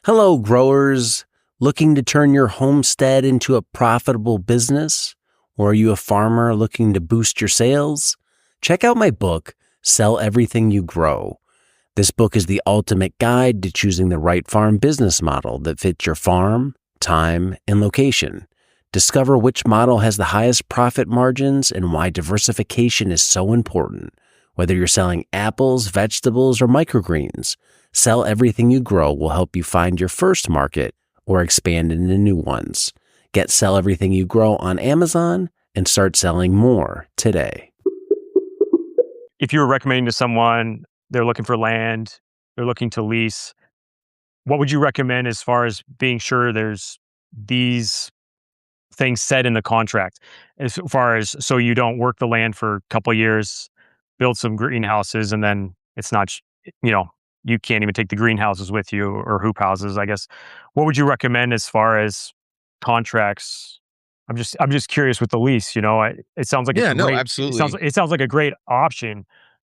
Hello, growers. Looking to turn your homestead into a profitable business? Or are you a farmer looking to boost your sales? Check out my book, Sell Everything You Grow. This book is the ultimate guide to choosing the right farm business model that fits your farm, time, and location. Discover which model has the highest profit margins and why diversification is so important. Whether you're selling apples, vegetables, or microgreens, Sell Everything You Grow will help you find your first market or expand into new ones. Get Sell Everything You Grow on Amazon and start selling more today. If you were recommending to someone, they're looking for land, they're looking to lease, what would you recommend as far as being sure there's these things said in the contract? As far as so you don't work the land for a couple of years, build some greenhouses, and then it's not, you know, you can't even take the greenhouses with you or hoop houses, I guess. What would you recommend as far as contracts? I'm just curious with the lease. It sounds like it's Yeah, a no, great. It sounds absolutely. it sounds like a great option.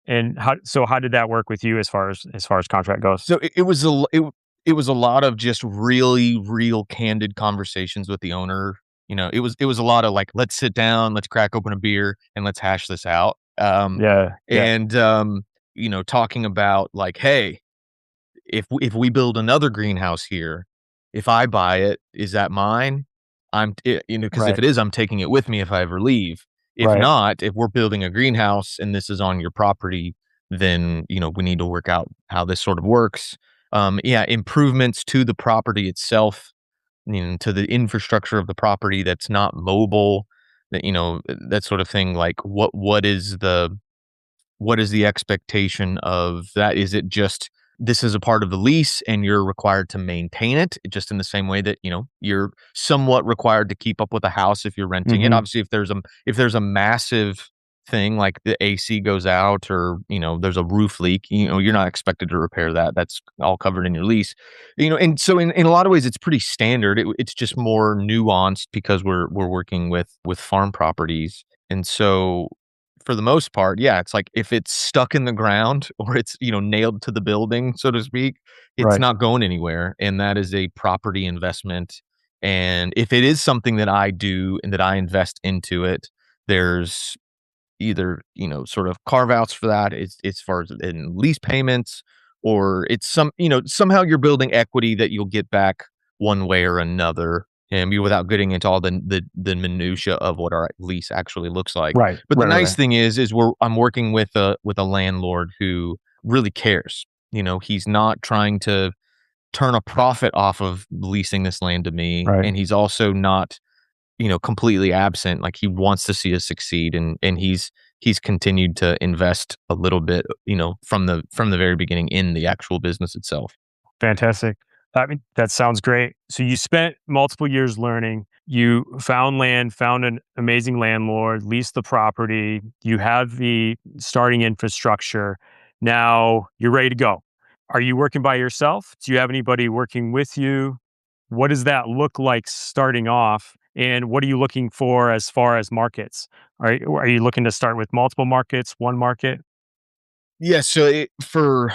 And how did that work with you as far as contract goes? So it was a lot of just really real candid conversations with the owner. It was a lot of like, let's sit down, let's crack open a beer, and let's hash this out. Yeah, yeah, And talking about like, hey, if we build another greenhouse here, if I buy it, is that mine? Because if right, it is, I'm taking it with me if I ever leave. If right. not, if we're building a greenhouse and this is on your property, then we need to work out how this sort of works. Yeah, improvements to the property itself, to the infrastructure of the property that's not mobile, that sort of thing. Like, what is the expectation of that? Is it just this is a part of the lease and you're required to maintain it just in the same way that, you're somewhat required to keep up with a house if you're renting it? Mhm. Obviously, if there's a massive thing like the AC goes out or, there's a roof leak, you're not expected to repair that. That's all covered in your lease. And so in a lot of ways it's pretty standard. It's just more nuanced because we're working with farm properties. And so for the most part, yeah, it's like if it's stuck in the ground or it's, nailed to the building, so to speak, it's Right. not going anywhere. And that is a property investment. And if it is something that I do and that I invest into it, there's either, sort of carve outs for that. It's as far as in lease payments, or it's somehow you're building equity that you'll get back one way or another. And without getting into all the minutia of what our lease actually looks like. Right. But the Right, right, nice right. thing is I'm working with a landlord who really cares. He's not trying to turn a profit off of leasing this land to me, Right. and he's also not completely absent. Like, he wants to see us succeed, and he's continued to invest a little bit, from the very beginning in the actual business itself. Fantastic. I mean, that sounds great. So you spent multiple years learning. You found land, found an amazing landlord, leased the property. You have the starting infrastructure. Now you're ready to go. Are you working by yourself? Do you have anybody working with you? What does that look like starting off? And what are you looking for as far as markets? Are you looking to start with multiple markets, one market? Yeah, so for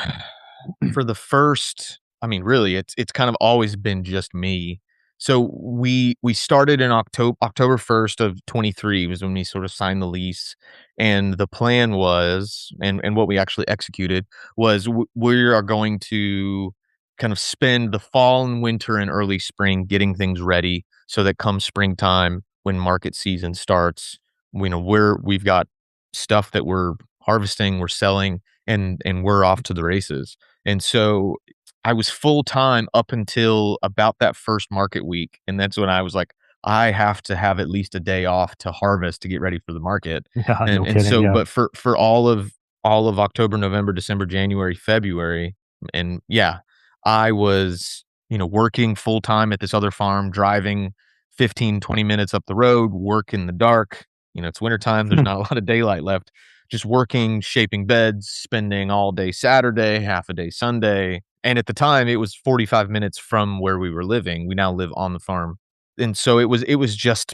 the first, I mean, really, it's kind of always been just me. So we started in October 1st of 23 was when we sort of signed the lease, and the plan was, and what we actually executed was, we are going to kind of spend the fall and winter and early spring getting things ready so that come springtime when market season starts, we've got stuff that we're harvesting, we're selling, and we're off to the races. And so I was full time up until about that first market week, and that's when I was like, I have to have at least a day off to harvest to get ready for the market. Yeah, And no and kidding. so, Yeah. but for all of October, November, December, January, February, and yeah, I was, working full time at this other farm, driving 15, 20 minutes up the road, work in the dark. It's wintertime, there's not a lot of daylight left, just working, shaping beds, spending all day Saturday, half a day Sunday. And at the time, it was 45 minutes from where we were living. We now live on the farm. And so it was just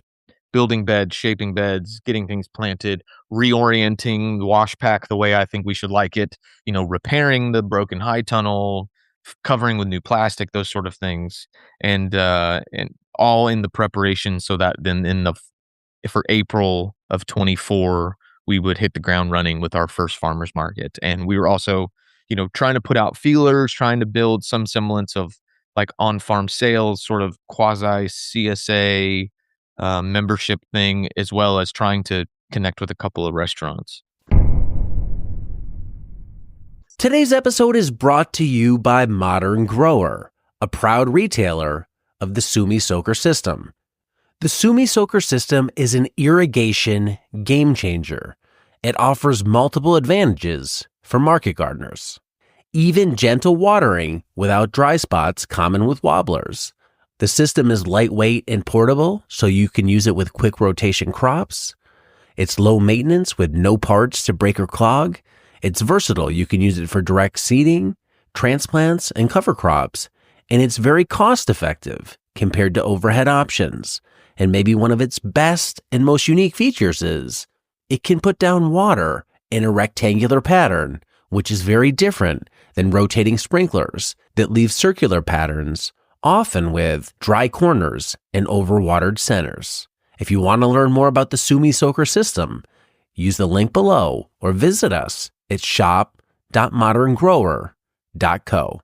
building beds, shaping beds, getting things planted, reorienting the wash pack the way I think we should like it, repairing the broken high tunnel, covering with new plastic, those sort of things, and all in the preparation so that then for April of 24, we would hit the ground running with our first farmers market. And we were also, trying to put out feelers, trying to build some semblance of like on-farm sales, sort of quasi CSA membership thing, as well as trying to connect with a couple of restaurants. Today's episode is brought to you by Modern Grower, a proud retailer of the Sumi Soaker system. The Sumi Soaker system is an irrigation game changer. It offers multiple advantages for market gardeners. Even gentle watering without dry spots common with wobblers. The system is lightweight and portable, so you can use it with quick rotation crops. It's low maintenance with no parts to break or clog. It's versatile. You can use it for direct seeding, transplants, and cover crops. And it's very cost effective compared to overhead options. And maybe one of its best and most unique features is it can put down water in a rectangular pattern, which is very different than rotating sprinklers that leave circular patterns, often with dry corners and overwatered centers. If you want to learn more about the Sumi Soaker system, use the link below or visit us at shop.moderngrower.co.